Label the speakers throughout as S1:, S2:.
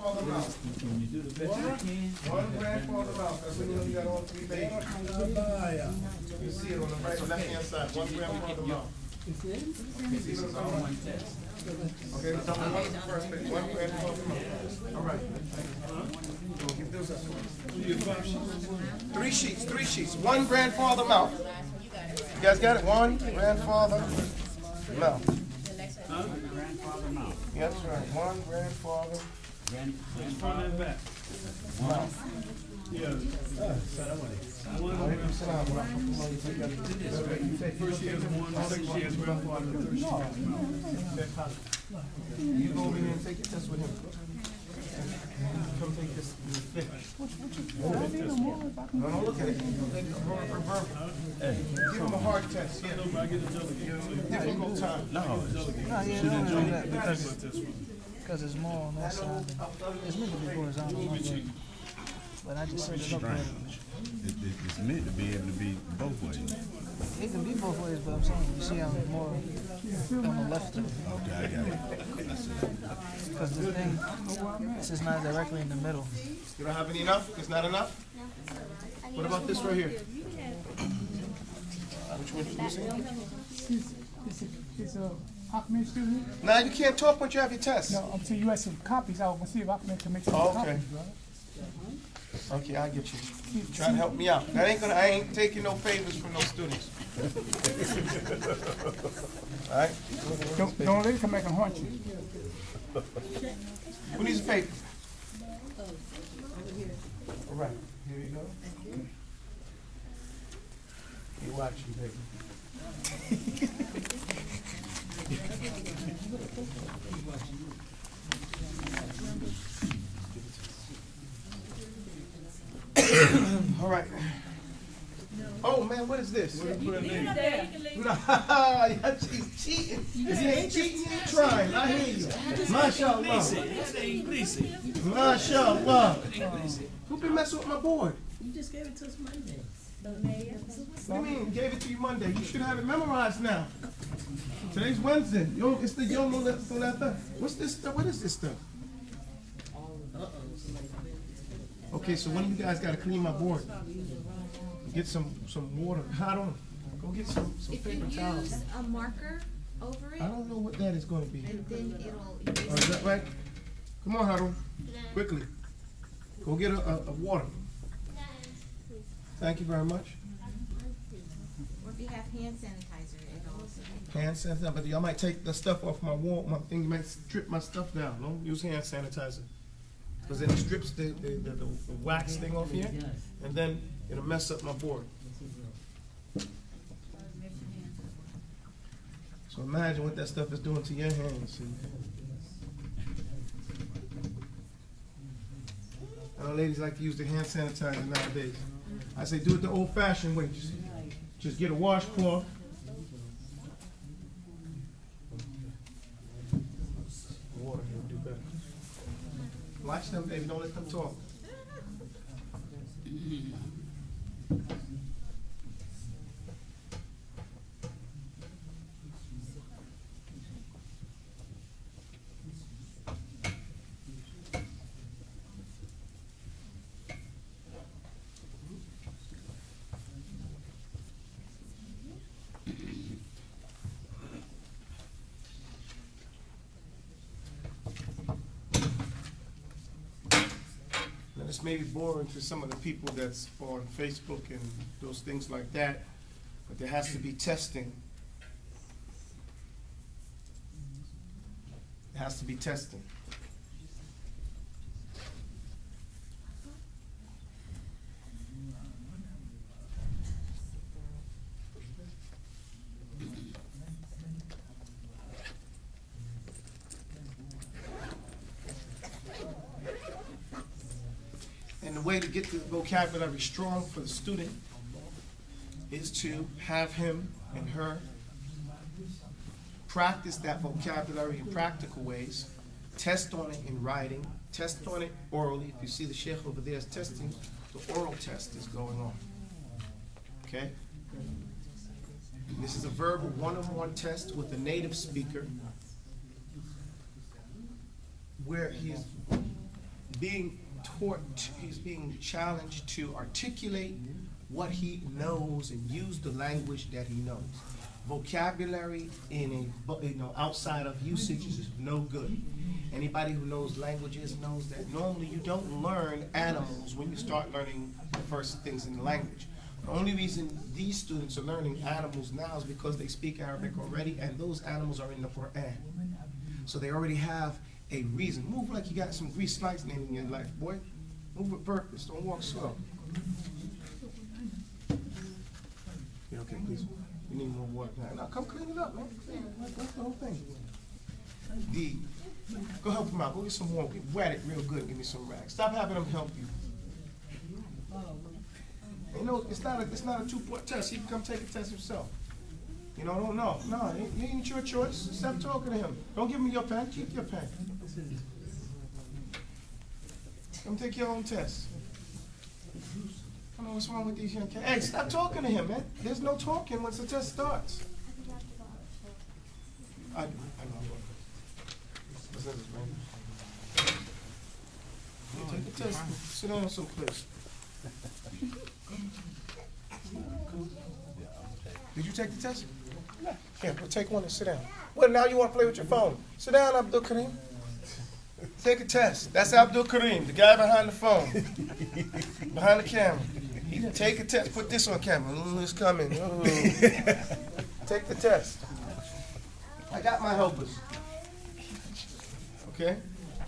S1: grandfather mouth. One grandfather mouth. That's when you know you got all three babies. You see it on the right or left hand side. One grandfather mouth. Okay, let's talk about the first page. One grandfather mouth. All right. We'll give those up. 3 sheets, 3 sheets. One grandfather mouth. You guys got it? One grandfather mouth. That's right. One grandfather.
S2: Front and back.
S1: Mouth.
S2: Yeah. First she has one, second she has grandfather, third she has mouth.
S1: You go over here and take your test with him. Come take this. No, look at it. Give him a hard test. Yeah.
S2: I get a delegate.
S1: Difficult time.
S3: Because it's more on that side. It's meant to be horizontal. But I just set it up there.
S4: It's meant to be able to be both ways.
S3: It can be both ways, but I'm saying, you see how it's more on the left of it.
S4: Okay, I got it. I see it.
S3: Because the thing, this is not directly in the middle.
S1: You don't have any enough? It's not enough? What about this right here? Which one did you say?
S5: It's a Ahmed student.
S1: Now you can't talk once you have your test.
S5: No, I'm saying you had some copies. I was gonna see if Ahmed can make some
S1: Oh, okay.
S5: copies, right?
S1: Okay, I get you. Try to help me out. I ain't taking no favors from no students. All right?
S5: Don't let it come back and haunt you.
S1: Who needs a paper? All right, here you go. You watch you, baby. All right. Oh man, what is this? She's cheating. If you ain't cheating, you ain't trying. I hear you. MashaAllah. MashaAllah. Who been messing with my board?
S6: You just gave it to us Monday.
S1: What do you mean? Gave it to you Monday. You should have it memorized now. Today's Wednesday. Yo, it's the Yo No Lata. What's this stuff? What is this stuff? Okay, so one of you guys got to clean my board. Get some water. Hot on. Go get some paper towels.
S7: Use a marker over it,
S1: I don't know what that is going to be.
S7: and then it'll
S1: Oh, is that right? Come on, Harold. Quickly. Go get a water. Thank you very much.
S7: or if you have hand sanitizer, it'll also be.
S1: Hand sanitizer, but y'all might take the stuff off my wall, my thing, you might strip my stuff down. Don't use hand sanitizer. Because then it strips the wax thing off here, and then it'll mess up my board. So imagine what that stuff is doing to your hands. I know ladies like to use the hand sanitizer nowadays. I say do it the old-fashioned way. Just get a washcloth. Water will do better. Watch them, baby. Don't let them talk. This may be boring to some of the people that's on Facebook and those things like that, but there has to be testing. There has to be testing. And the way to get the vocabulary strong for the student is to have him and her practice that vocabulary in practical ways, test on it in writing, test on it orally. If you see the Shaikh over there is testing, the oral test is going on. Okay? This is a verbal one-on-one test with a native speaker where he is being taught, he's being challenged to articulate what he knows and use the language that he knows. Vocabulary outside of usage is no good. Anybody who knows languages knows that normally you don't learn animals when you start learning the first things in the language. The only reason these students are learning animals now is because they speak Arabic already, and those animals are in the Quran. So they already have a reason. Move like you got some grease lightning in your life, boy. Move with purpose. Don't walk slow. Yeah, okay, please. You need more water now. Now come clean it up, man. That's the whole thing. Go help him out. Go get some more. Wet it real good. Give me some rags. Stop having them help you. You know, it's not a 2-point test. He can come take a test himself. You know, no, it ain't your choice. Stop talking to him. Don't give him your pen. Keep your pen. Come take your own test. I don't know what's wrong with these young kids. Hey, stop talking to him, man. There's no talking once the test starts. I know. What's this, man? You take the test. Sit down someplace. Did you take the test? Here, we'll take one and sit down. Well, now you want to play with your phone. Sit down, Abdul Kareem. Take a test. That's Abdul Kareem, the guy behind the phone. Behind the camera. Take a test. Put this on camera. It's coming. Take the test. I got my helpers. Okay?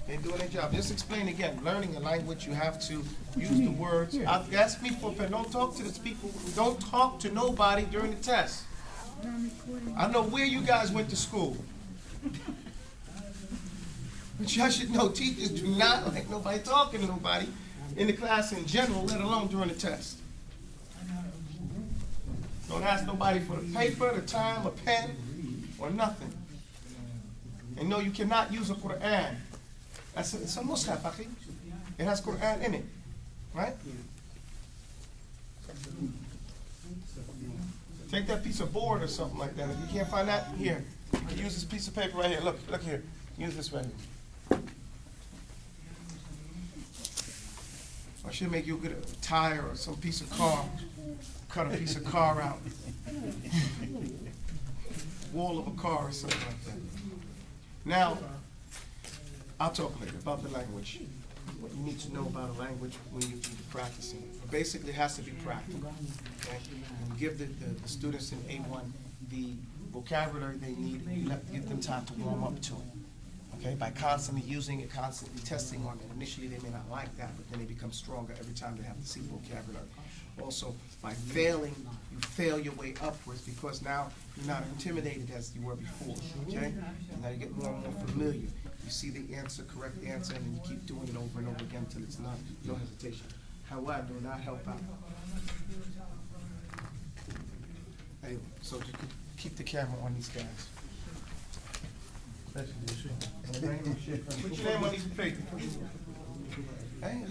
S1: They're doing their job. Just explain again. Learning a language, you have to use the words. Ask me for a pen. Don't talk to these people. Don't talk to nobody during the test. I know where you guys went to school. But y'all should know teachers do not like nobody talking to nobody in the class in general, let alone during the test. Don't ask nobody for the paper, the time, a pen, or nothing. And no, you cannot use a Quran. It's a mushaf, akhi. It has Quran in it, right? Take that piece of board or something like that. If you can't find that, here. You can use this piece of paper right here. Look here. Use this right here. I should make you get a tire or some piece of car. Cut a piece of car out. Wall of a car or something like that. Now, I'll talk later about the language. What you need to know about a language when you're practicing. Basically, it has to be practical. Okay? And give the students in A1 the vocabulary they need, and give them time to warm up to it. Okay? By constantly using it, constantly testing on it. Initially, they may not like that, but then they become stronger every time they have to see vocabulary. Also, by failing, you fail your way upwards because now you're not intimidated as you were before. Okay? And now you get more and more familiar. You see the answer, correct answer, and then you keep doing it over and over again until it's not, no hesitation. However, do not help out. Anyway, so you could keep the camera on these guys. Put your name on these papers. Hey,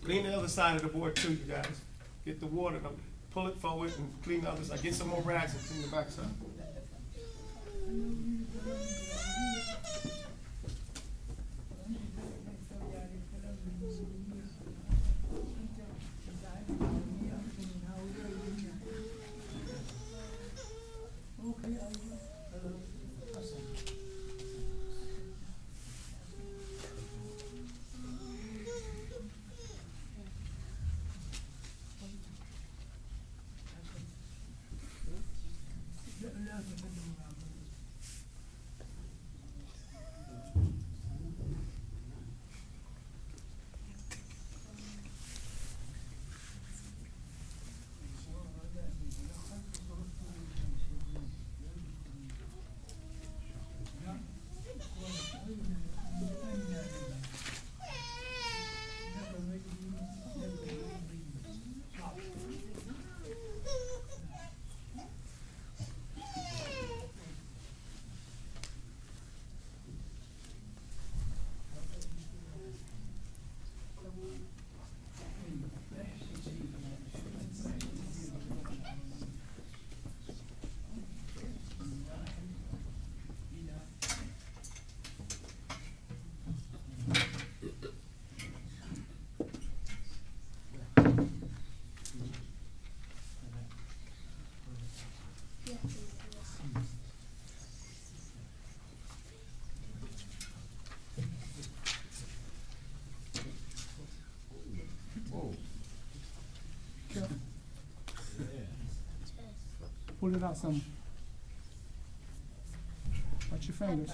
S1: clean the other side of the board too, you guys. Get the water, pull it forward and clean the other side. Get some more rags and clean the back side.
S5: pull it out some. Watch your fingers.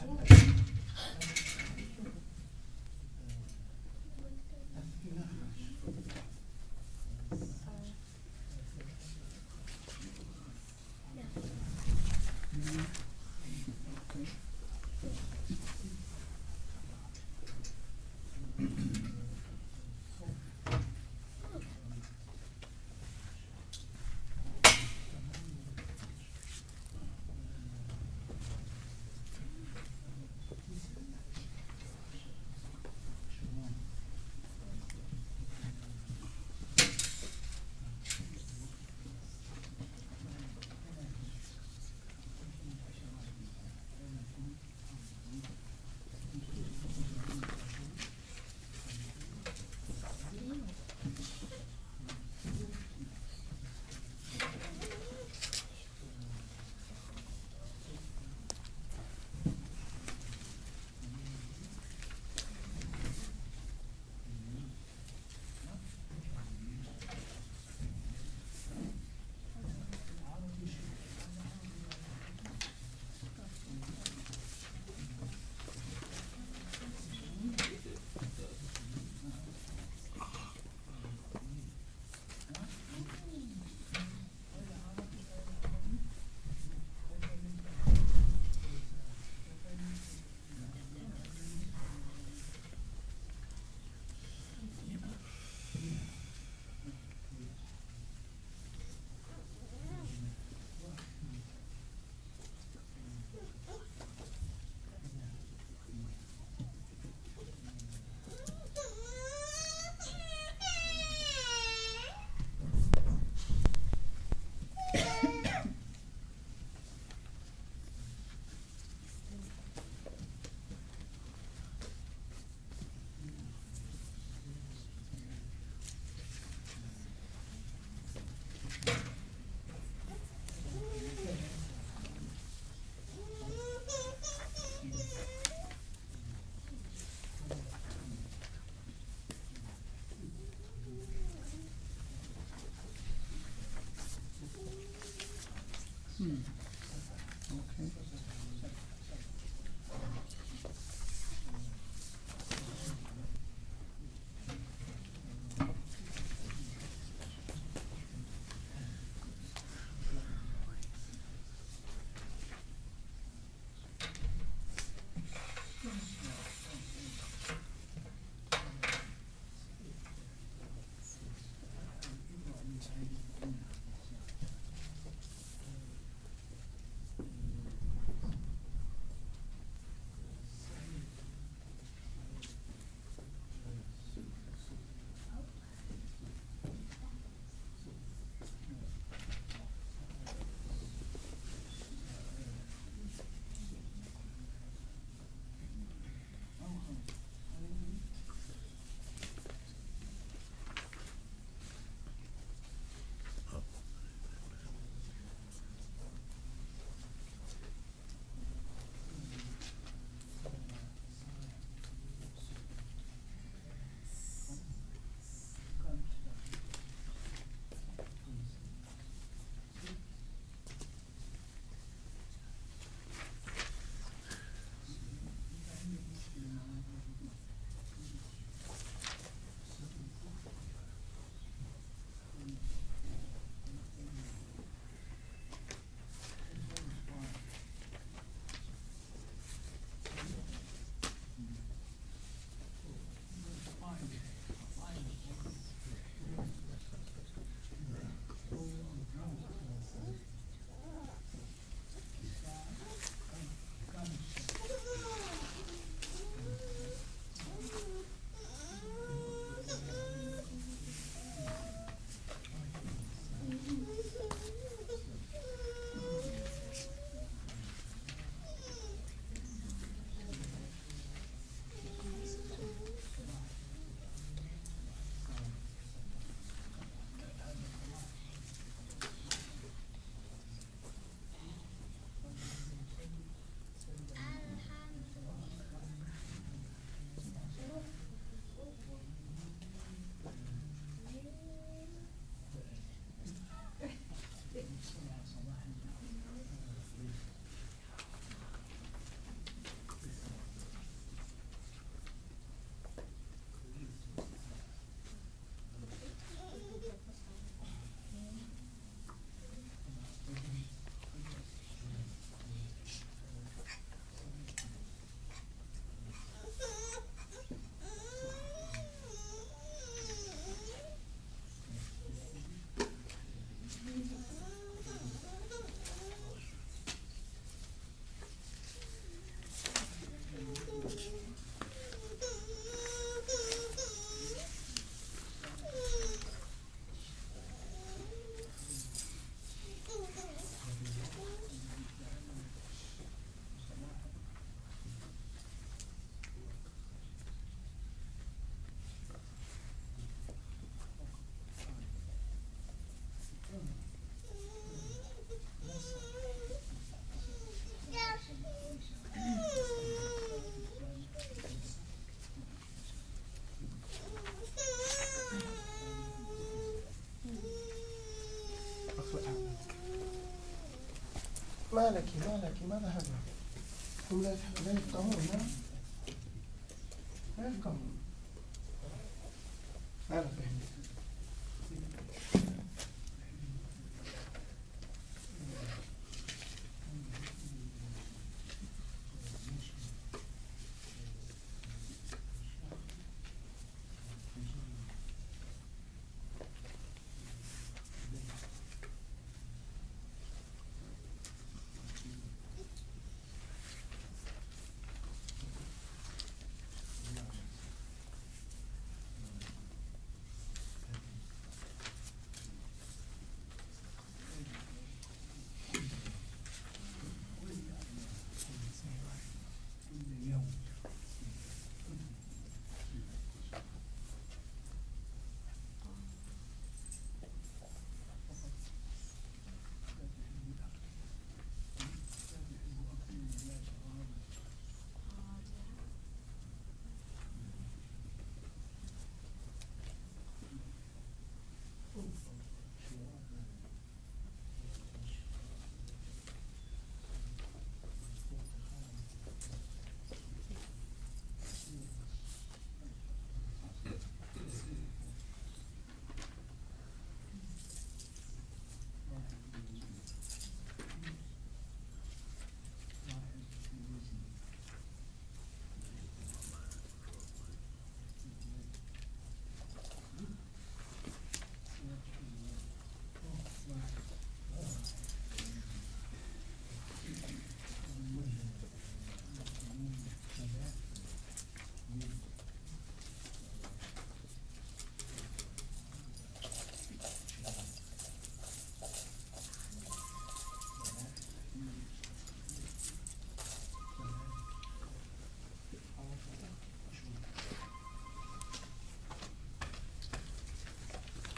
S1: malaki, malaki, malahaba. Let come on, man. Let come on. Malaki.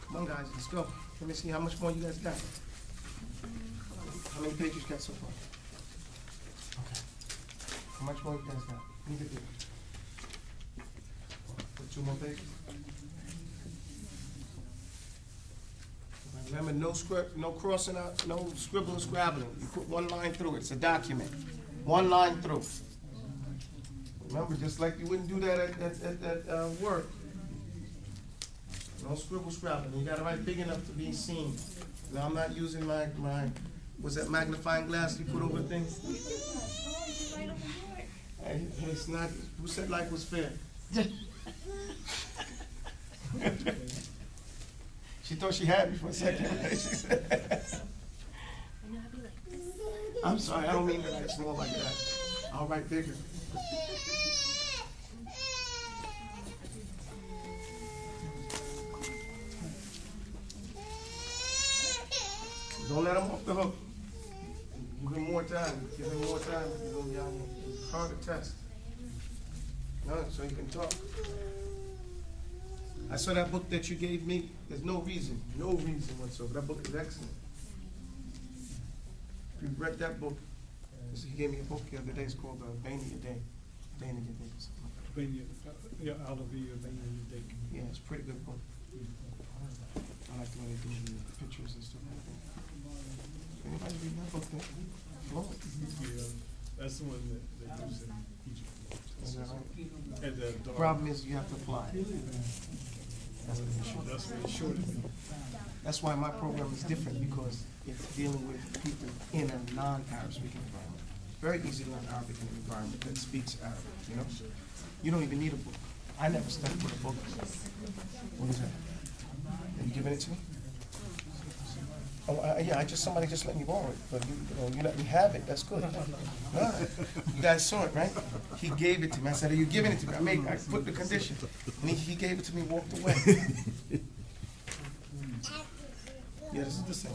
S1: Come on, guys, let's go. Let me see how much more you guys got. How many pages you got so far? Okay. How much more you guys got? Neither do. Put 2 more pages. Remember, no script, no crossing out, no scribbling, scrabbling. You put 1 line through it. It's a document. 1 line through. Remember, just like you wouldn't do that at work. No scribble scrabbling. You gotta write big enough to be seen. Now I'm not using my was that magnifying glass you put over things? Hey, it's not. Who said life was fair? She thought she had me for a second. She said, I'm sorry. I don't mean to write small like that. I'll write bigger. Don't let him off the hook. Give him more time. Give him more time. Give him harder test. No, so you can talk. I saw that book that you gave me. There's no reason whatsoever. That book is excellent. If you read that book, he gave me a book the other day. It's called Bane of Your Day. Bane of Your Day.
S2: Yeah, out of the day.
S1: Yeah, it's a pretty good book. I like the way they do the pictures and stuff like that. Anybody read that book there? Flow.
S2: Yeah, that's the one that they use in Egypt.
S1: Is that right?
S2: And the
S1: The problem is you have to apply it. That's the issue.
S2: That's what it showed me.
S1: That's why my program is different, because it's dealing with people in a non-Arab speaking environment. It's very easy to learn Arabic in an environment that speaks Arabic, you know? You don't even need a book. I never studied with a book. What is that? Are you giving it to me? Oh, yeah, somebody just let me borrow it, but you let me have it, that's good. No, you guys saw it, right? He gave it to me. I said, are you giving it to me? I put the condition. And he gave it to me, walked away. Yeah, this is the same.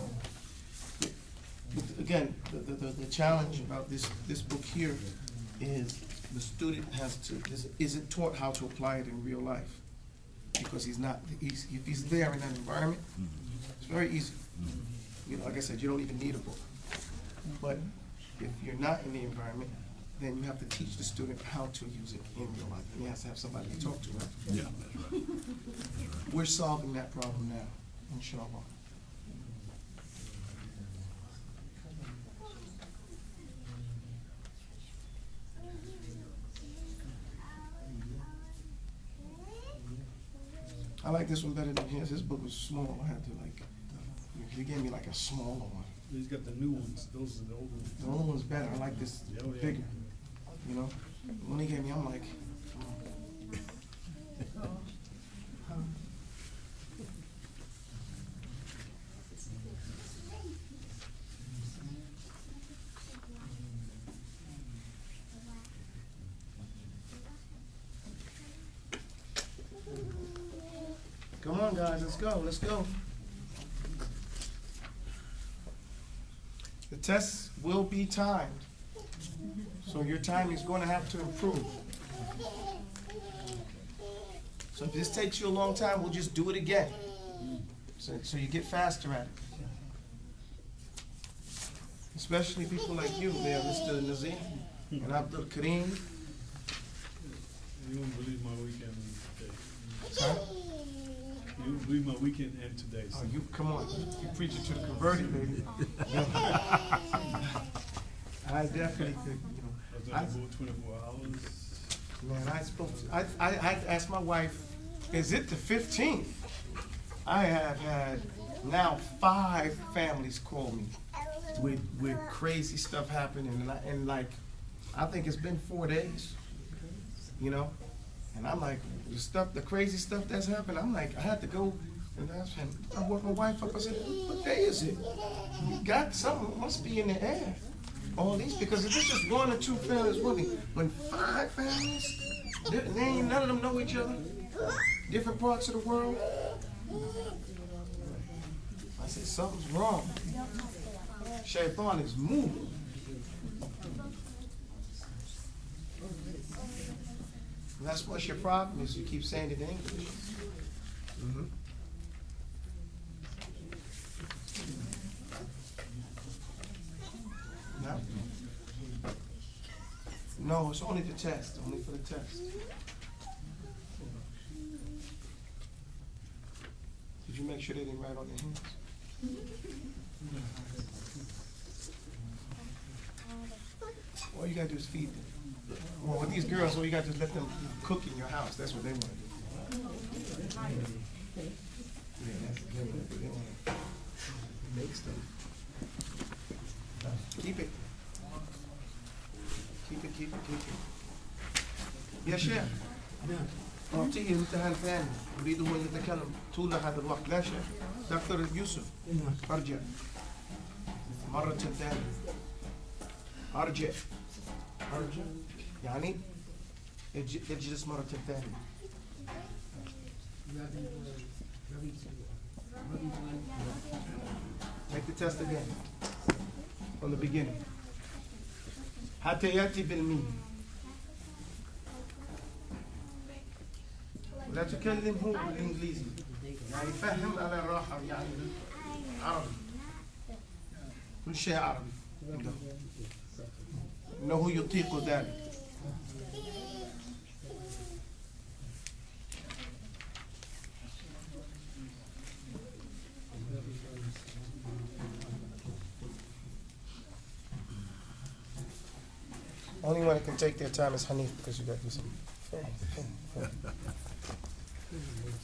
S1: Again, the challenge about this book here is the student isn't taught how to apply it in real life. Because if he's there in that environment, it's very easy. You know, like I said, you don't even need a book. But if you're not in the environment, then you have to teach the student how to use it in real life. And he has to have somebody to talk to, right?
S4: Yeah, that's right.
S1: We're solving that problem now, inshallah. I like this one better than his. His book was small. I had to like, he gave me like a smaller one.
S2: He's got the new ones, those are the old ones.
S1: The old one's better. I like this
S2: Oh, yeah.
S1: bigger. You know? When he gave me, I'm like, come on guys, let's go, let's go. The tests will be timed. So your timing is going to have to improve. So if this takes you a long time, we'll just do it again. So you get faster at it. Especially people like you there, Mr. Nazim and Abdul Kareem.
S2: You won't believe my weekend today.
S1: Sorry?
S2: You won't believe my weekend end today.
S1: Oh, you come on, you preaching to the converted, baby. I definitely could, you know.
S2: I was on the boat 24 hours.
S1: Man, I asked my wife, is it the 15th? I have had now 5 families call me with crazy stuff happening, and like, I think it's been 4 days, you know? And I'm like, the crazy stuff that's happened, I'm like, I had to go and ask him. I woke my wife up, I said, what day is it? You got something, must be in the air. All these, because if it's just 1 or 2 families working, when 5 families, none of them know each other, different parts of the world. I said, something's wrong. Shaitan is moving. And that's what's your problem is you keep saying it in English. Mm-hmm. No? No, it's only the test, only for the test. Did you make sure they didn't write on their hands? All you gotta do is feed them. Well, with these girls, all you gotta do is let them cook in your house. That's what they want to do. Yeah, that's what they want to do. They want to make stuff. Keep it. Keep it, keep it, keep it. يا شيخ أعطيه امتحان ثاني أريده أن يتكلم طول هذا الوقت. لا شيخ دكتور يوسف أرجع مرة ثانية أرجع يعني اجلس مرة ثانية. Take the test again from the beginning. حتى يأتي بالميم. ولا تكلم هو بالإنجليزي يعني فهم على الراحة يعني عربي كل شيء عربي إنه يطيق ذلك. Only one that can take their time is Hanif because you got to do some film.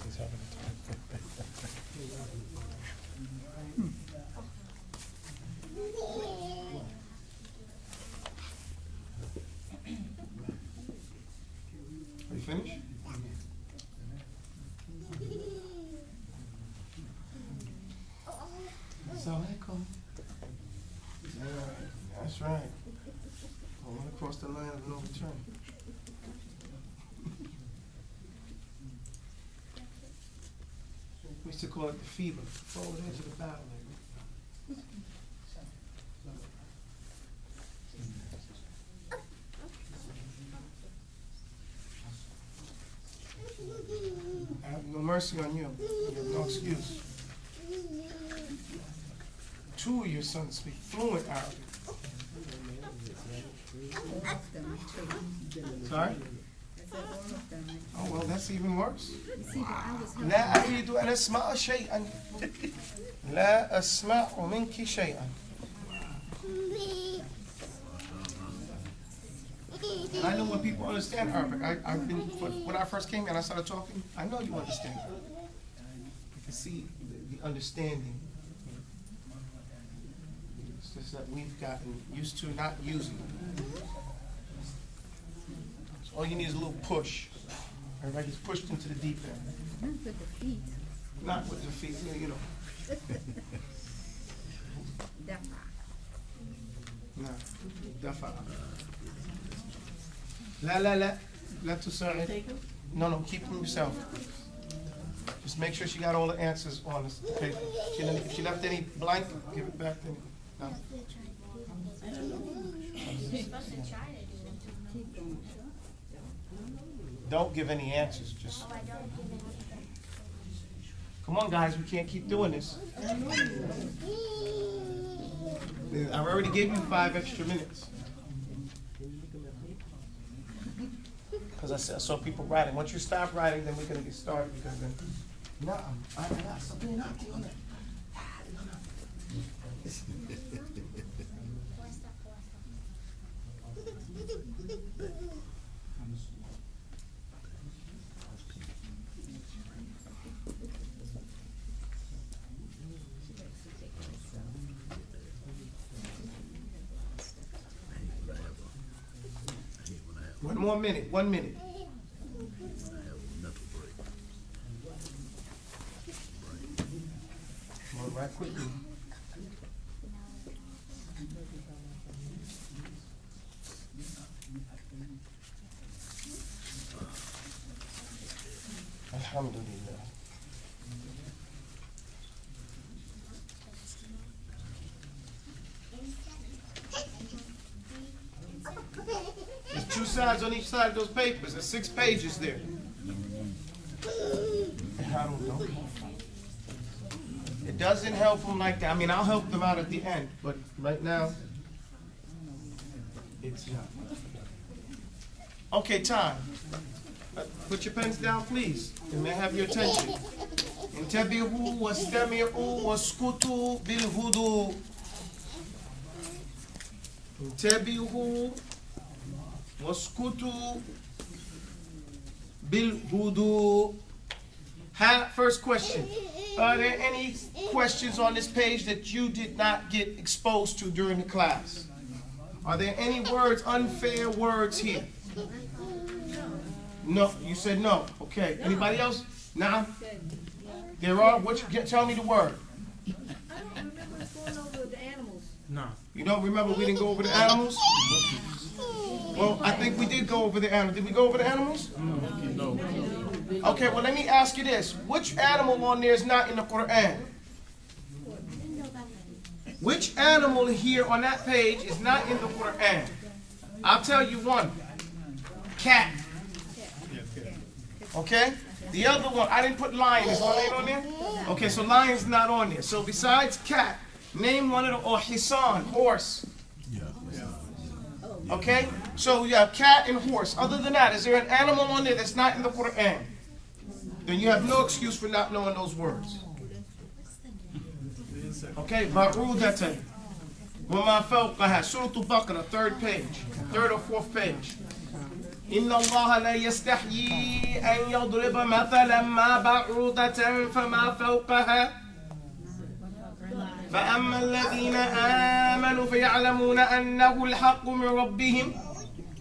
S1: He's having a time. Are you finished? Assalamualaikum. That's right. I went across the line of no return. We used to call it the fever. Forward into the battle. I have no mercy on you. You have no excuse. 2 of your sons speak fluent Arabic. Sorry? Oh well, that's even worse. لا أريد أن أسمع شيئا. لا أسمع منك شيئا. I know when people understand Arabic. I've been when I first came here and I started talking. I know you understand. can see the understanding. It's just that we've gotten used to not using it. So all you need is a little push. Everybody gets pushed into the deep end.
S7: Not with the feet.
S1: Not with the feet, you know.
S7: Dafa.
S1: No, dafa. La la la. La tusa'id. No, keep them yourself. Just make sure she got all the answers on this paper. If she left any blank, give it back to me. No. Don't give any answers. Just come on, guys. We can't keep doing this. I already gave you 5 extra minutes. Because I saw people writing. Once you stop writing, then we're going to get started. Because then, no, I got something not on it. One more minute, 1 minute. Come on, right quickly. Alhamdulillah. There's 2 sides on each side of those papers. There's 6 pages there. I don't know. It doesn't help them like that. I mean, I'll help them out at the end, but right now, it's not. Okay, time. Put your pens down, please, and may I have your attention. انتبهوا واستمعوا واسكتوا بالهدوء. انتبهوا واسكتوا بالهدوء. First question. Are there any questions on this page that you did not get exposed to during the class? Are there any words, unfair words here? No. You said no. Okay. Anybody else? Nah. There are. Tell me the word.
S6: I don't remember us going over the animals.
S2: No.
S1: You don't remember we didn't go over the animals? Well, I think we did go over the animals. Did we go over the animals?
S2: No.
S1: Okay, well, let me ask you this. Which animal on there is not in the Quran? Which animal here on that page is not in the Quran? I'll tell you one. Cat. Okay? The other one, I didn't put lion. Is lion on there? Okay, so lion's not on there. So besides cat, name one of the, or hisan, horse. Okay? So you have cat and horse. Other than that, is there an animal on there that's not in the Quran? Then you have no excuse for not knowing those words. Okay? Ba'udatan. وَمَا فَوْقَهَا. Surah Al-Baqarah, 3rd page. 3rd or 4th page. إن الله لا يستحيي أن يضرب مثلا ما بعوضة فما فوقها فأما الذين آمنوا فيعلمون أنه الحق من ربهم.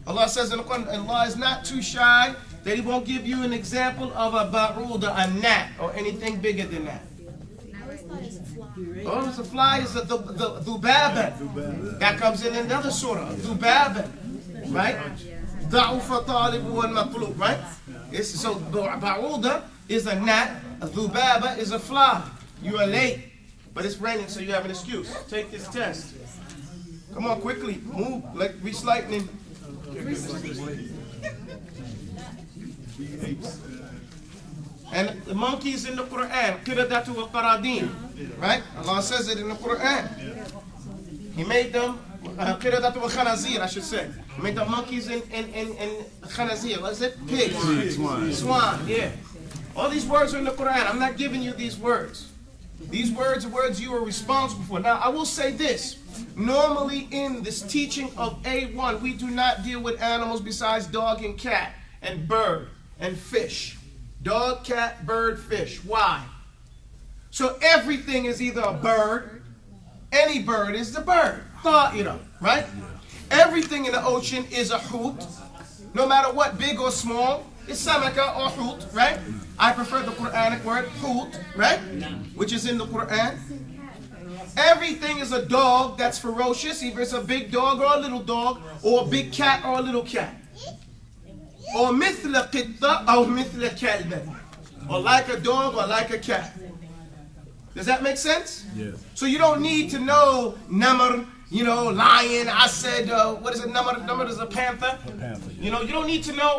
S1: Allah says in the Quran, Allah is not too shy that He won't give you an example of a ba'uda, a gnat, or anything bigger than that. Oh, it's a fly. It's the dhubaba. That comes in another surah. Dhubaba, right? Da'ufa talib wal matlub, right? So ba'uda is a gnat. A dhubaba is a fly. You are late, but it's raining, so you have an excuse. Take this test. Come on, quickly, move. Like reach lightning. And the monkeys in the Quran, qiradatu wa qaradin, right? Allah says it in the Quran. He made them qiradatu wa khanazir, I should say. He made the monkeys in khanazir. What is it? Pigs. Swan. Yeah. All these words are in the Quran. I'm not giving you these words. These words are words you are responsible for. Now, I will say this. Normally in this teaching of A1, we do not deal with animals besides dog and cat and bird and fish. Dog, cat, bird, fish. Why? So everything is either a bird, any bird is the bird. Ta'ira, right? Everything in the ocean is a hoot, no matter what, big or small. It's samaka or hoot, right? I prefer the Quranic word hoot, right? Which is in the Quran. Everything is a dog that's ferocious, either it's a big dog or a little dog, or a big cat or a little cat. Or mithla qitta or mithla kalban. Or like a dog or like a cat. Does that make sense?
S4: Yes.
S1: So you don't need to know namr, you know, lion. I said, what is it? Namr? Namr is a panther.
S4: Panther.
S1: You know, you don't need to know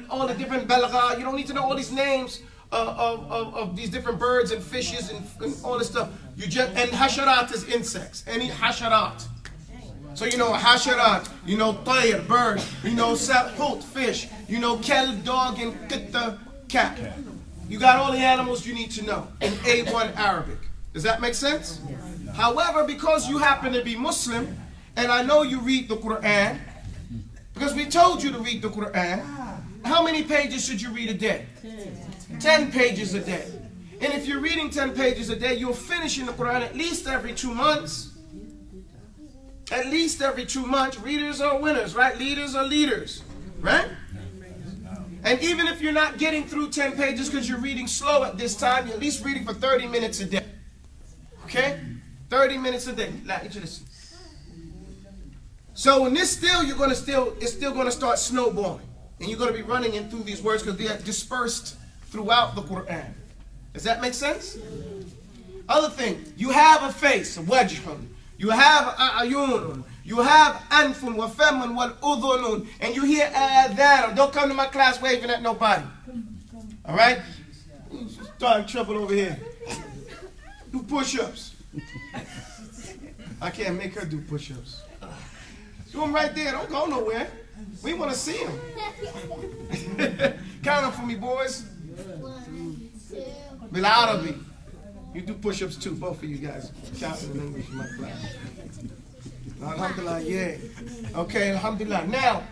S1: all the different balagha. You don't need to know all these names of these different birds and fishes and all this stuff. You just, and hasharat is insects. Any hasharat. So you know hasharat, you know tayr, bird, you know hoot, fish, you know kelb, dog, and qitta, cat. You got all the animals you need to know in A1 Arabic. Does that make sense? However, because you happen to be Muslim, and I know you read the Quran, because we told you to read the Quran, how many pages should you read a day? 10 pages a day. And if you're reading 10 pages a day, you'll finish in the Quran at least every 2 months. At least every 2 months. Readers are winners, right? Leaders are leaders, right? And even if you're not getting through 10 pages because you're reading slow at this time, you're at least reading for 30 minutes a day. Okay? 30 minutes a day. Now, listen. So in this it's still going to start snowballing. And you're going to be running in through these words because they are dispersed throughout the Quran. Does that make sense? Other thing, you have a face, wajhun. You have ayunun. You have anfun wa famun wal udhunun. And you hear adhan. Don't come to my class waving at nobody. All right? Starting trouble over here. Do push-ups. I can't make her do push-ups. Do them right there. Don't go nowhere. We want to see them. Count them for me, boys. Bil Arabi. You do push-ups too, both of you guys. Count in English in my class. Alhamdulillah, yeah. Okay, alhamdulillah. Now,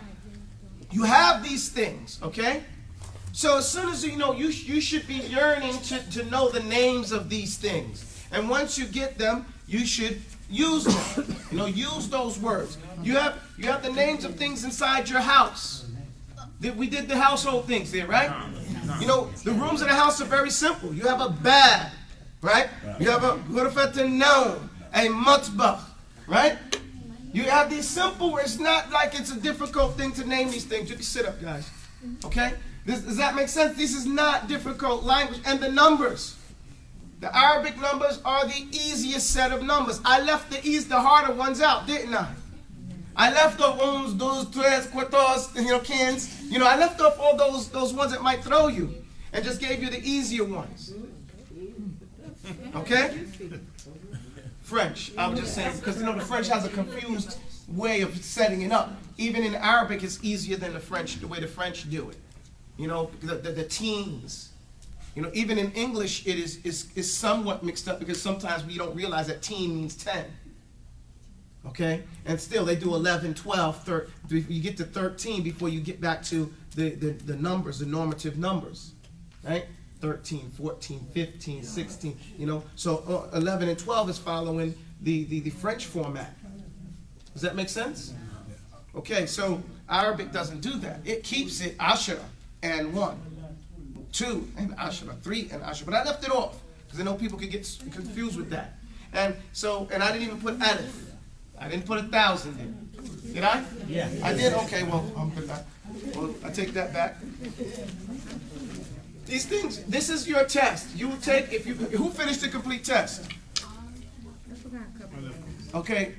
S1: you have these things, okay? So as soon as you know, you should be yearning to know the names of these things. And once you get them, you should use them. You know, use those words. You have the names of things inside your house. We did the household things there, right? You know, the rooms in the house are very simple. You have a bed, right? You have a ghurfat an-nawm, a matbakh, right? You have these simple where it's not like it's a difficult thing to name these things. You can sit up, guys. Okay? Does that make sense? This is not difficult language. And the numbers. The Arabic numbers are the easiest set of numbers. I left the harder ones out, didn't I? I left off uns, dos, tres, cuartos, quins. I left off all those ones that might throw you and just gave you the easier ones. Okay? French, I was just saying, because the French has a confused way of setting it up. Even in Arabic, it's easier than the way the French do it. The teens. Even in English, it is somewhat mixed up because sometimes we don't realize that teen means 10. Okay? And still, they do 11, 12, 13. You get to 13 before you get back to the numbers, the normative numbers. Right? 13, 14, 15, 16, So 11 and 12 is following the French format. Does that make sense? Okay, so Arabic doesn't do that. It keeps it ashra and 1, 2 and ashra, 3 and ashra. But I left it off because I know people could get confused with that. And I didn't even put alif. I didn't put 1,000 in. Did I? Yeah. I did? Okay, well, I take that back. These things, this is your test. You will take, who finished the complete test? Okay.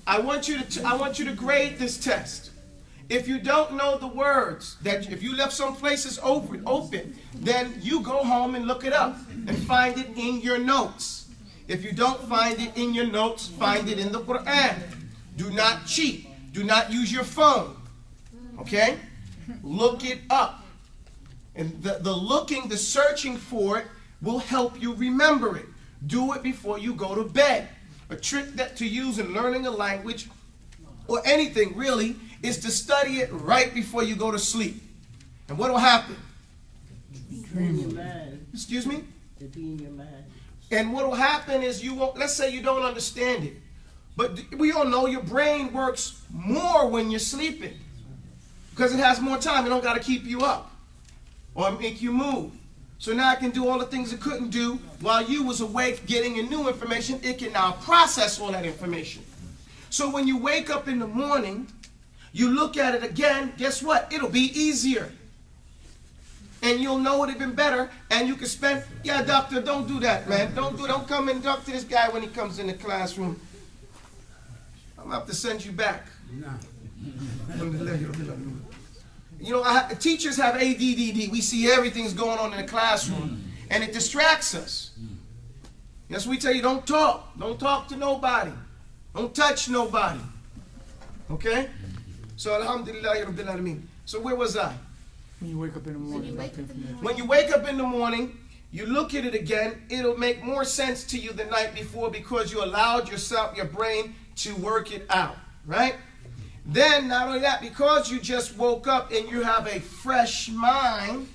S1: I want you to grade this test. If you don't know the words, if you left some places open, then you go home and look it up and find it in your notes. If you don't find it in your notes, find it in the Quran. Do not cheat. Do not use your phone. Okay? Look it up. And the searching for it will help you remember it. Do it before you go to bed. A trick to use in learning a language, or anything really, is to study it right before you go to sleep. And what will happen?
S8: In your mind.
S1: Excuse me?
S8: To be in your mind.
S1: And what will happen is you won't, let's say you don't understand it. But we all know your brain works more when you're sleeping. Because it has more time. It don't got to keep you up or make you move. So now it can do all the things it couldn't do while you was awake getting a new information. It can now process all that information. So when you wake up in the morning, you look at it again, guess what? It'll be easier. And you'll know it even better, and you can spend, yeah, doctor, don't do that, man. Don't come and talk to this guy when he comes in the classroom. I'm going to have to send you back. You know, teachers have ADD. We see everything's going on in the classroom, and it distracts us. Yes, we tell you, don't talk. Don't talk to nobody. Don't touch nobody. Okay? So, alhamdulillah, rabbil alameen. So where was I?
S5: When you wake up in the morning.
S1: When you wake up in the morning, you look at it again, it'll make more sense to you the night before because you allowed yourself, your brain, to work it out, right? Then, not only that, because you just woke up and you have a fresh mind,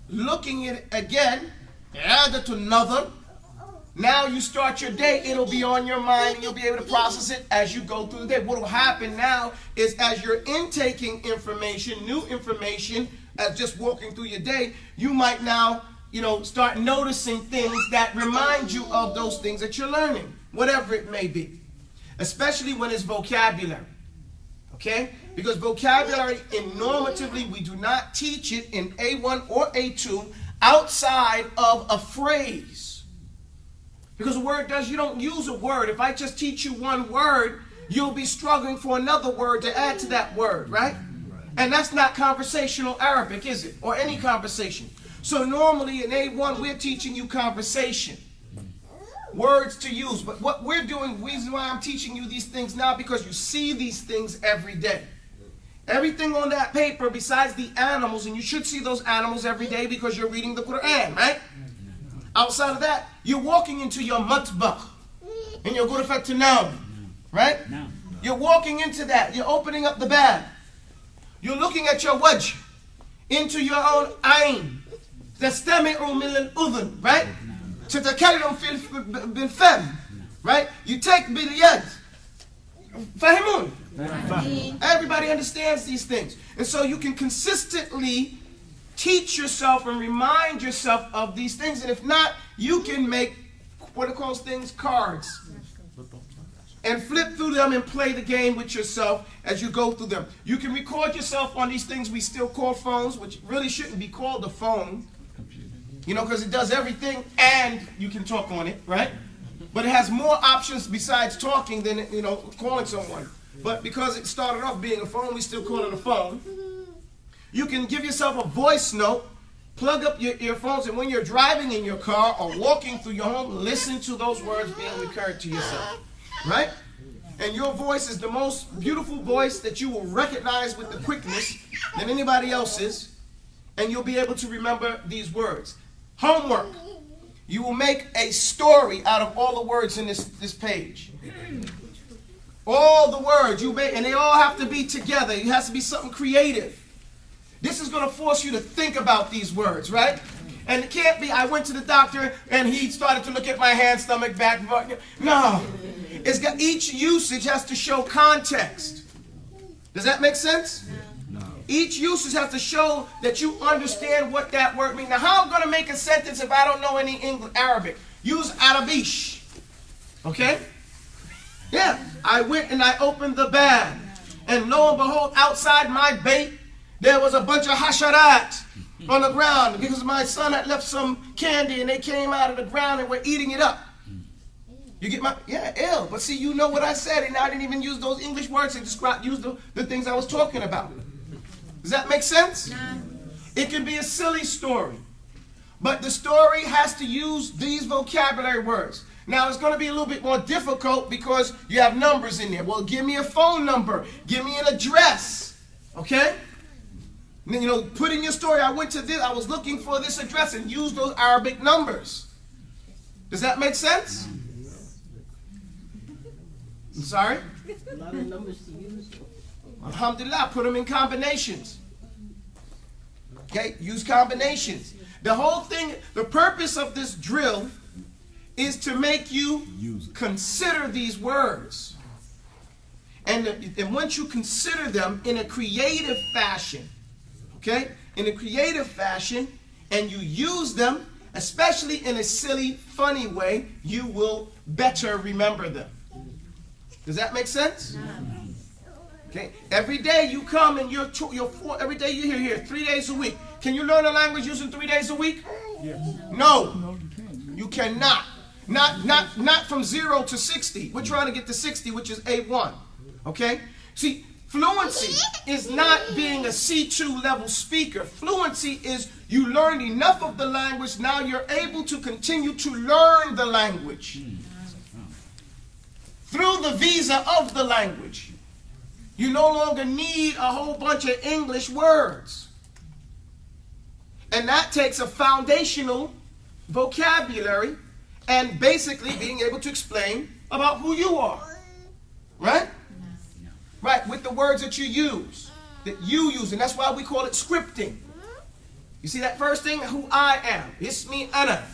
S1: looking at it again, add to another. Now you start your day, it'll be on your mind and you'll be able to process it as you go through the day. What will happen now is as you're intaking information, new information, as just walking through your day, you might now, start noticing things that remind you of those things that you're learning, whatever it may be, especially when it's vocabulary. Okay? Because vocabulary, normatively, we do not teach it in A1 or A2 outside of a phrase. Because a word you don't use a word. If I just teach you one word, you'll be struggling for another word to add to that word, right? And that's not conversational Arabic, is it? Or any conversation. So normally in A1, we're teaching you conversation. Words to use. But what we're doing, the reason why I'm teaching you these things now, because you see these things every day. Everything on that paper besides the animals, and you should see those animals every day because you're reading the Quran, right? Outside of that, you're walking into your matbakh and you're going to now, right? You're walking into that. You're opening up the bag. You're looking at your wajh, into your own ayn. تستمع من الأذن, right? تتكلم بالفم, right? You take bilyad. Fahimun. Everybody understands these things. And so you can consistently teach yourself and remind yourself of these things. And if not, you can make, what are those things? Cards. And flip through them and play the game with yourself as you go through them. You can record yourself on these things we still call phones, which really shouldn't be called a phone. Because it does everything and you can talk on it, right? But it has more options besides talking than, calling someone. But because it started off being a phone, we still call it a phone. You can give yourself a voice note, plug up your earphones, and when you're driving in your car or walking through your home, listen to those words being recurred to yourself, right? And your voice is the most beautiful voice that you will recognize with the quickness than anybody else's, and you'll be able to remember these words. Homework. You will make a story out of all the words in this page. All the words you make, and they all have to be together. It has to be something creative. This is going to force you to think about these words, right? And it can't be, I went to the doctor and he started to look at my hand, stomach, back. No. It's got, each usage has to show context. Does that make sense? No. Each usage has to show that you understand what that word means. Now, how am I going to make a sentence if I don't know any English, Arabic? Use Arabish. Okay? Yeah. I went and I opened the bag. And lo and behold, outside my bait, there was a bunch of hasharat on the ground because my son had left some candy and they came out of the ground and were eating it up. You get my, ill. But see, you know what I said, and I didn't even use those English words to describe, use the things I was talking about. Does that make sense? It can be a silly story, but the story has to use these vocabulary words. Now, it's going to be a little bit more difficult because you have numbers in there. Well, give me a phone number. Give me an address. Okay? And then, put in your story, I went to this, I was looking for this address, and use those Arabic numbers. Does that make sense? I'm sorry?
S8: A lot of numbers to use.
S1: Alhamdulillah, put them in combinations. Okay, use combinations. The whole thing, the purpose of this drill is to make you
S4: Use it.
S1: consider these words. And once you consider them in a creative fashion, okay? In a creative fashion, and you use them, especially in a silly, funny way, you will better remember them. Does that make sense? Okay. Every day you come and every day you're here 3 days a week. Can you learn a language using 3 days a week?
S2: Yes.
S1: No,
S5: No, you can't.
S1: you cannot. Not from 0 to 60. We're trying to get to 60, which is A1. Okay? See, fluency is not being a C2 level speaker. Fluency is you learn enough of the language, now you're able to continue to learn the language. Through the visa of the language. You no longer need a whole bunch of English words. And that takes a foundational vocabulary and basically being able to explain about who you are. Right? Right, with the words that you use. And that's why we call it scripting. You see that first thing? Who I am. Ismi ana.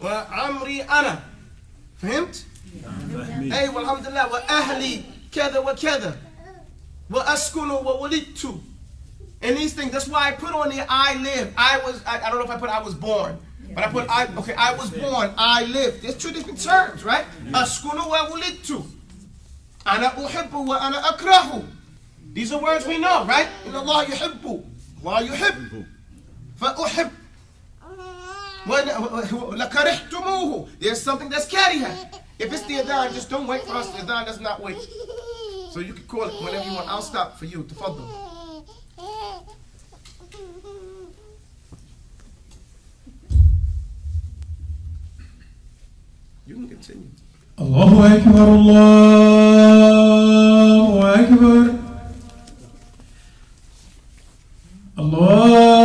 S1: Wa amri ana. Fahmt? Hey, walhamdulillah. Wa ahli. Kada wa kada. Wa askunu wa walittu. And these things, that's why I put on there I live. I don't know if I put I was born. But I put I was born, I lived. There's two different terms, right? Askunu wa walittu. Ana uhibbu wa ana akrahu. These are words we know, right? Inna Allah yuhibbu. Allah yuhibbu. Fa uhib. Lakarihtumuhu. There's something that's kariha. If it's the adhan, just don't wait for us. The adhan does not wait. So you can call it whenever you want. I'll stop for you. Tafaddal. You can continue.
S9: الله أكبر الله أكبر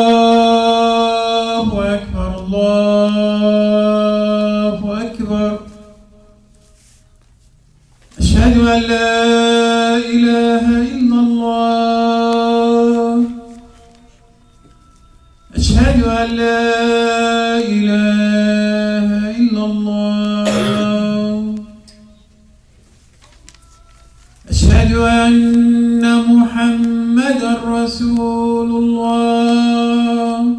S9: الله أكبر الله أكبر أشهد أن لا إله إلا الله أشهد أن لا إله إلا الله أشهد أن محمدا رسول الله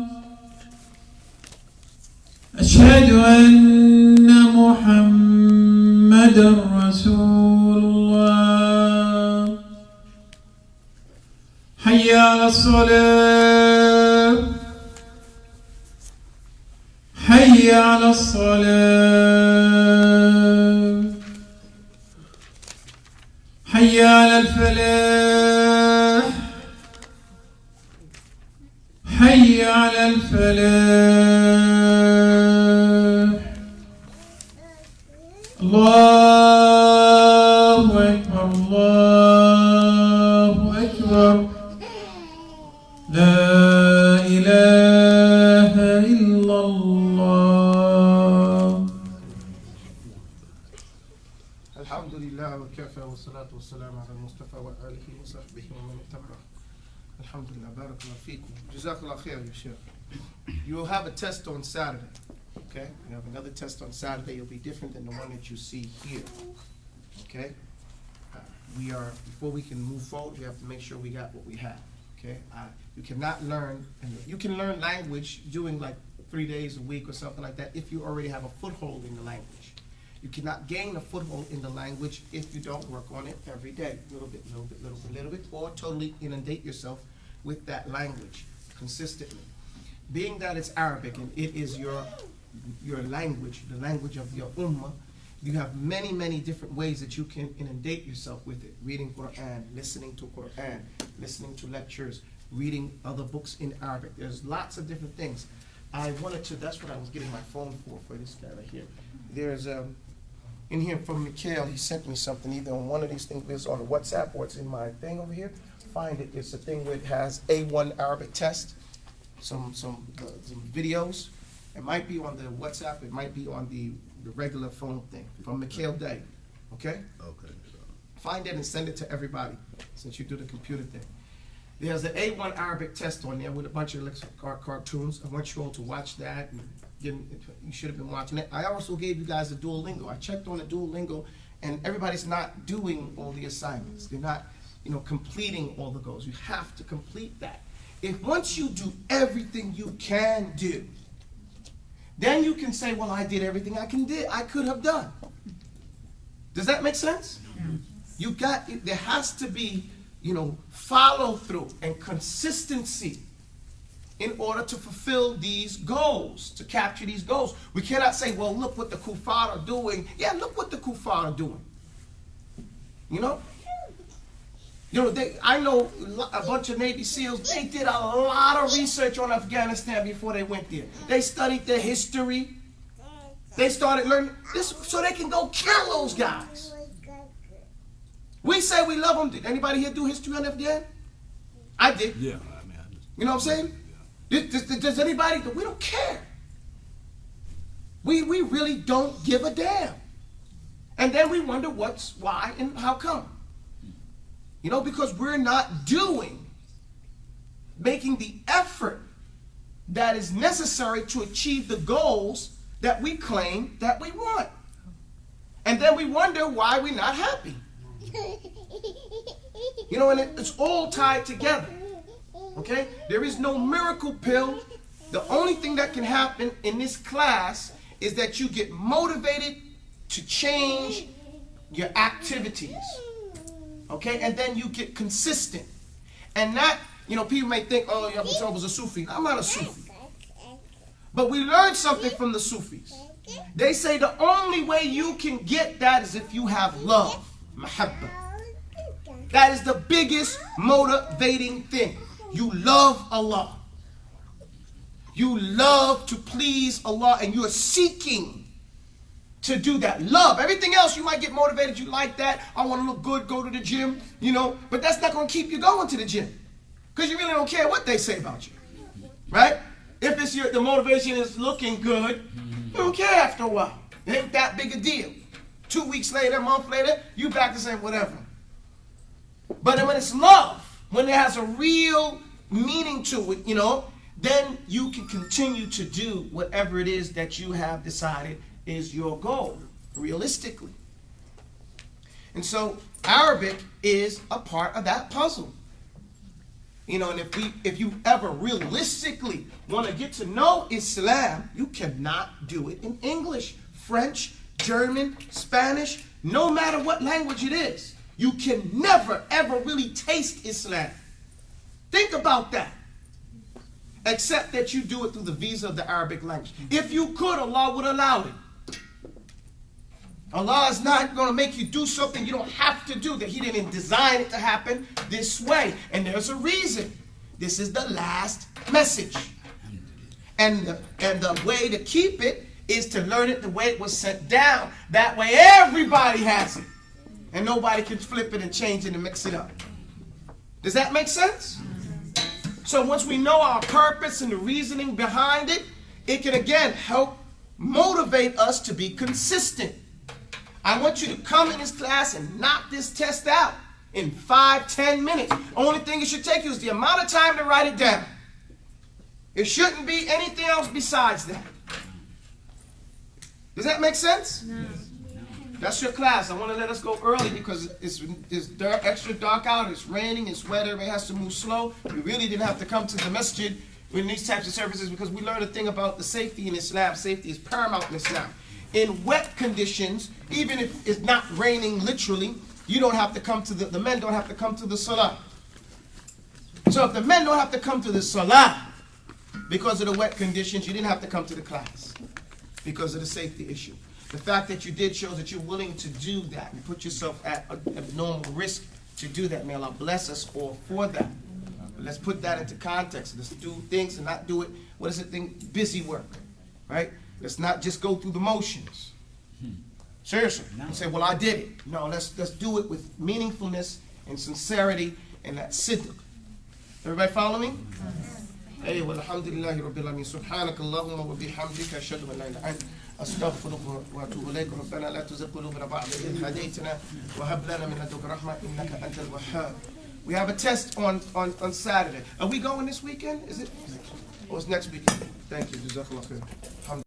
S9: أشهد أن محمدا رسول الله حي على الصلاة حي على الصلاة حي على الفلاح حي على الفلاح الله أكبر الله أكبر لا إله إلا الله
S1: Alhamdulillah wa kafa wa salatu wa salam ala al-Mustafa wa alihi wa sahbihi wa man ittaba'ah. Alhamdulillah, barakallahu feekum. Jazakallah khair, ya Shaykh. You will have a test on Saturday. Okay? You have another test on Saturday. It'll be different than the one that you see here. Okay? Before we can move forward, we have to make sure we got what we have. Okay? You cannot learn, you can learn language doing like 3 days a week or something like that if you already have a foothold in the language. You cannot gain a foothold in the language if you don't work on it every day. Little bit, or totally inundate yourself with that language consistently. Being that it's Arabic and it is your language, the language of your ummah, you have many, many different ways that you can inundate yourself with it. Reading Quran, listening to Quran, listening to lectures, reading other books in Arabic. There's lots of different things. That's what I was getting my phone for this guy right here. There's in here from Mikhail, he sent me something either on one of these things, it's on WhatsApp or it's in my thing over here. Find it. It's a thing where it has A1 Arabic test, some videos. It might be on the WhatsApp. It might be on the regular phone thing from Mikhail Day. Okay?
S4: Okay.
S1: Find it and send it to everybody since you do the computer thing. There's an A1 Arabic test on there with a bunch of cartoons. I want you all to watch that. And you should have been watching it. I also gave you guys the Duolingo. I checked on the Duolingo, and everybody's not doing all the assignments. They're not, completing all the goals. You have to complete that. If once you do everything you can do, then you can say, well, I did everything I could have done. Does that make sense? There has to be, follow through and consistency in order to fulfill these goals, to capture these goals. We cannot say, well, look what the kuffar are doing. Yeah, look what the kuffar are doing. I know a bunch of Navy SEALs, they did a lot of research on Afghanistan before they went there. They studied their history. They started learning this so they can go kill those guys. We say we love them. Did anybody here do history on Afghan? I did.
S4: Yeah,
S1: You know what I'm saying? Does anybody? We don't care. We really don't give a damn. And then we wonder why and how come. Because we're not making the effort that is necessary to achieve the goals that we claim that we want. And then we wonder why we're not happy. And it's all tied together. Okay? There is no miracle pill. The only thing that can happen in this class is that you get motivated to change your activities. Okay? And then you get consistent. And that, people may think, oh, Abu Talib was a Sufi. I'm not a Sufi. But we learned something from the Sufis. They say the only way you can get that is if you have love. Mahabba. That is the biggest motivating thing. You love Allah. You love to please Allah, and you are seeking to do that. Love. Everything else, you might get motivated. You like that. I want to look good, go to the gym, But that's not going to keep you going to the gym. Because you really don't care what they say about you. Right? If it's the motivation is looking good, you don't care after a while. It ain't that big a deal. 2 weeks later, a month later, you back to saying whatever. But when it's love, when it has a real meaning to it, then you can continue to do whatever it is that you have decided is your goal, realistically. And so Arabic is a part of that puzzle. And if you ever realistically want to get to know Islam, you cannot do it in English, French, German, Spanish, no matter what language it is. You can never, ever really taste Islam. Think about that. Except that you do it through the visa of the Arabic language. If you could, Allah would allow it. Allah is not going to make you do something you don't have to do, that He didn't design it to happen this way. And there's a reason. This is the last message. And the way to keep it is to learn it the way it was sent down. That way everybody has it. And nobody can flip it and change it and mix it up. Does that make sense? So once we know our purpose and the reasoning behind it, it can again help motivate us to be consistent. I want you to come in this class and knock this test out in 5-10 minutes. Only thing it should take you is the amount of time to write it down. It shouldn't be anything else besides that. Does that make sense? No. That's your class. I want to let us go early because it's dark, extra dark out. It's raining. It's weather. Everybody has to move slow. We really didn't have to come to the masjid in these types of services because we learned a thing about the safety in Islam. Safety is paramount in Islam. In wet conditions, even if it's not raining literally, you don't have to come to the men don't have to come to the salah. So if the men don't have to come to the salah because of the wet conditions, you didn't have to come to the class because of the safety issue. The fact that you did shows that you're willing to do that and put yourself at abnormal risk to do that. May Allah bless us all for that. But let's put that into context. Let's do things and not do it, busy work, right? Let's not just go through the motions. Seriously. And say, well, I did it. No, let's do it with meaningfulness and sincerity and that sidq. Everybody follow me? Hey, well, alhamdulillahi rabbil alamin. Subhanaka Allahumma wa bihamdika ashhadu an la ilaha illa anta astaghfiruka wa atubu ilayk. Rabbana la tuzigh qulubana ba'da idh hadaytana wa hab lana min ladunka rahmah innaka antal wahhab. We have a test on Saturday. Are we going this weekend? Is it? Oh, it's next weekend. Thank you. Jazakallah khair.